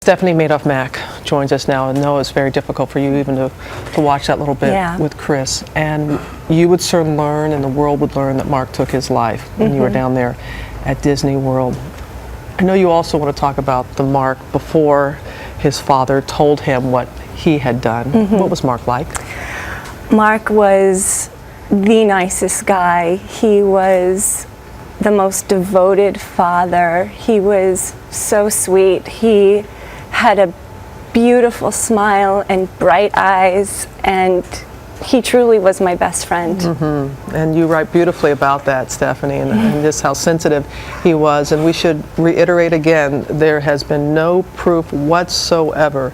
Stephanie Madoff Mack joins us now, and I know it's very difficult for you even to watch that little bit with Chris. And you would soon learn, and the world would learn, that Mark took his life when you were down there at Disney World. I know you also want to talk about the Mark before his father told him what he had done. What was Mark like? Mark was the nicest guy. He was the most devoted father. He was so sweet. He had a beautiful smile and bright eyes, and he truly was my best friend. And you write beautifully about that, Stephanie, and just how sensitive he was. And we should reiterate again, there has been no proof whatsoever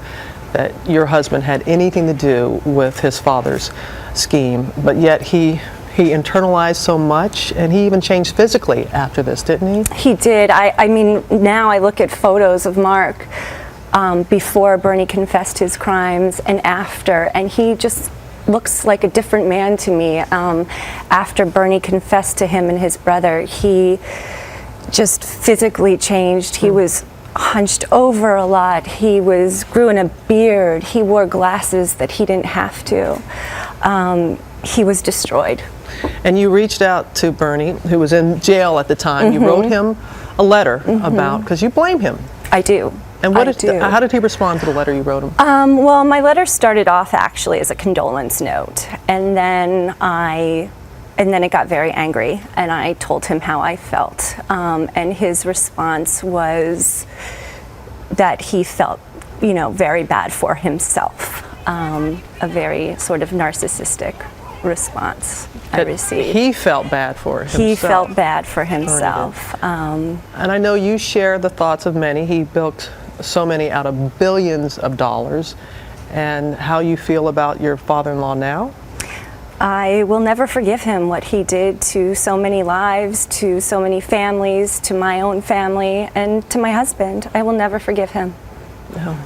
that your husband had anything to do with his father's scheme, but yet he internalized so much, and he even changed physically after this, didn't he? He did. I mean, now I look at photos of Mark before Bernie confessed his crimes and after, and he just looks like a different man to me. After Bernie confessed to him and his brother, he just physically changed. He was hunched over a lot. He grew in a beard. He wore glasses that he didn't have to. He was destroyed. And you reached out to Bernie, who was in jail at the time. You wrote him a letter about, because you blame him. I do. And how did he respond to the letter you wrote him? Well, my letter started off actually as a condolence note, and then it got very angry, and I told him how I felt, and his response was that he felt, very bad for himself, a very sort of narcissistic response I received. He felt bad for himself. He felt bad for himself. And I know you share the thoughts of many. He built so many out of billions of dollars. And how you feel about your father-in-law now? I will never forgive him, what he did to so many lives, to so many families, to my own family, and to my husband. I will never forgive him. No.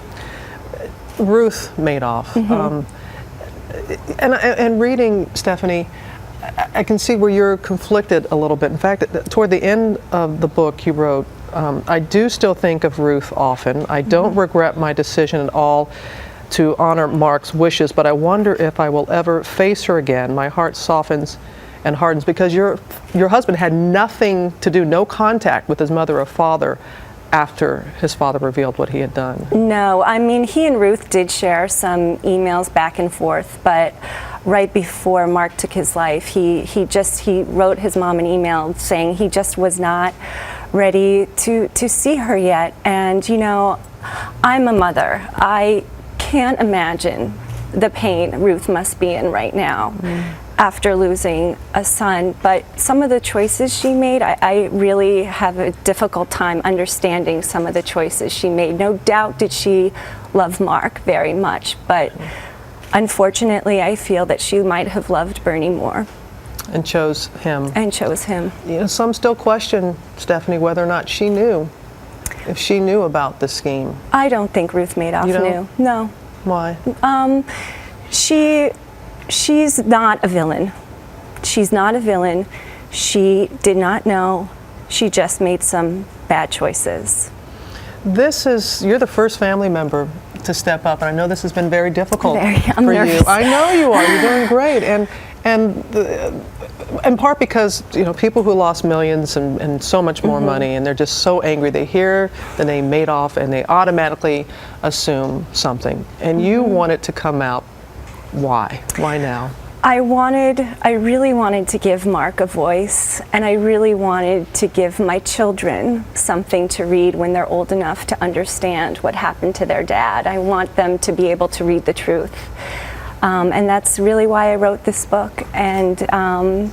Ruth Madoff. And reading, Stephanie, I can see where you're conflicted a little bit. In fact, toward the end of the book you wrote, I do still think of Ruth often. I don't regret my decision at all to honor Mark's wishes, but I wonder if I will ever face her again. My heart softens and hardens, because your husband had nothing to do, no contact with his mother or father after his father revealed what he had done. No, I mean, he and Ruth did share some emails back and forth, but right before Mark took his life, he wrote his mom an email saying he just was not ready to see her yet. And I'm a mother. I can't imagine the pain Ruth must be in right now after losing a son. But some of the choices she made, I really have a difficult time understanding some of the choices she made. No doubt did she love Mark very much, but unfortunately I feel that she might have loved Bernie more. And chose him. And chose him. Some still question, Stephanie, whether or not she knew, if she knew about the scheme. I don't think Ruth Madoff knew. No. Why? She's not a villain. She's not a villain. She did not know. She just made some bad choices. You're the first family member to step up, and I know this has been very difficult I'm for nervous. you. I know you are. You're doing great, and in part because people who lost millions and so much more money, and they're just so angry. They hear the name Madoff and they automatically assume something. And you want it to come out. Why? Why now? I really wanted to give Mark a voice, and I really wanted to give my children something to read when they're old enough to understand what happened to their dad. I want them to be able to read the truth. And that's really why I wrote this book. And the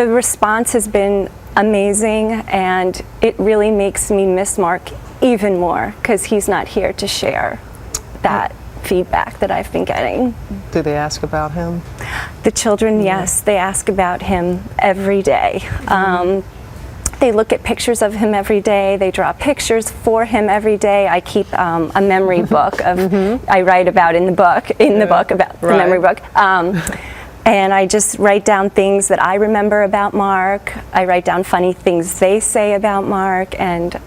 response has been amazing, and it really makes me miss Mark even more, because he's not here to share that feedback that I've been getting. Do they ask about him? The children, yes, they ask about him every day. They look at pictures of him every day. They draw pictures for him every day. I keep a memory book of I write about in the book about the memory book. And I just write down things that I remember about Mark. I write down funny things they say about Mark, and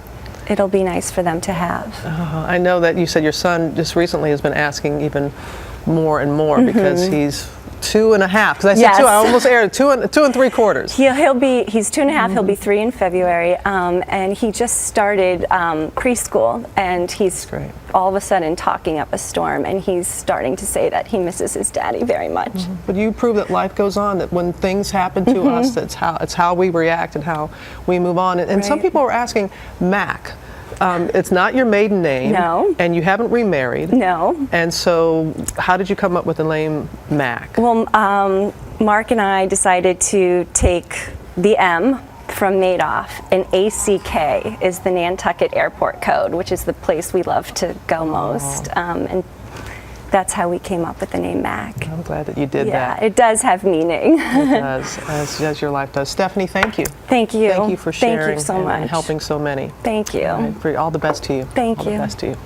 it'll be nice for them to have. I know that you said your son just recently has been asking even more and more because he's 2.5. Because I said Yes. 2, I almost aired 2 and 3/4. He's 2.5. He'll be 3 in February, and he just started preschool, and he's great. all of a sudden talking up a storm, and he's starting to say that he misses his daddy very much. But you prove that life goes on, that when things happen to us, it's how we react and how we move on. And some Right. people are asking, Mack, it's not your maiden name. No. And you haven't remarried. No. And so how did you come up with the name Mack? Well, Mark and I decided to take the M from Madoff, and ACK is the Nantucket Airport code, which is the place we love to go most. And that's how we came up with the name Mack. I'm glad that you did Yeah, that. it does have meaning. It does, as your life does. Stephanie, thank you. Thank you. Thank you for sharing Thank you so and much. helping so many. Thank you. All the best to you. Thank All you. the best to you.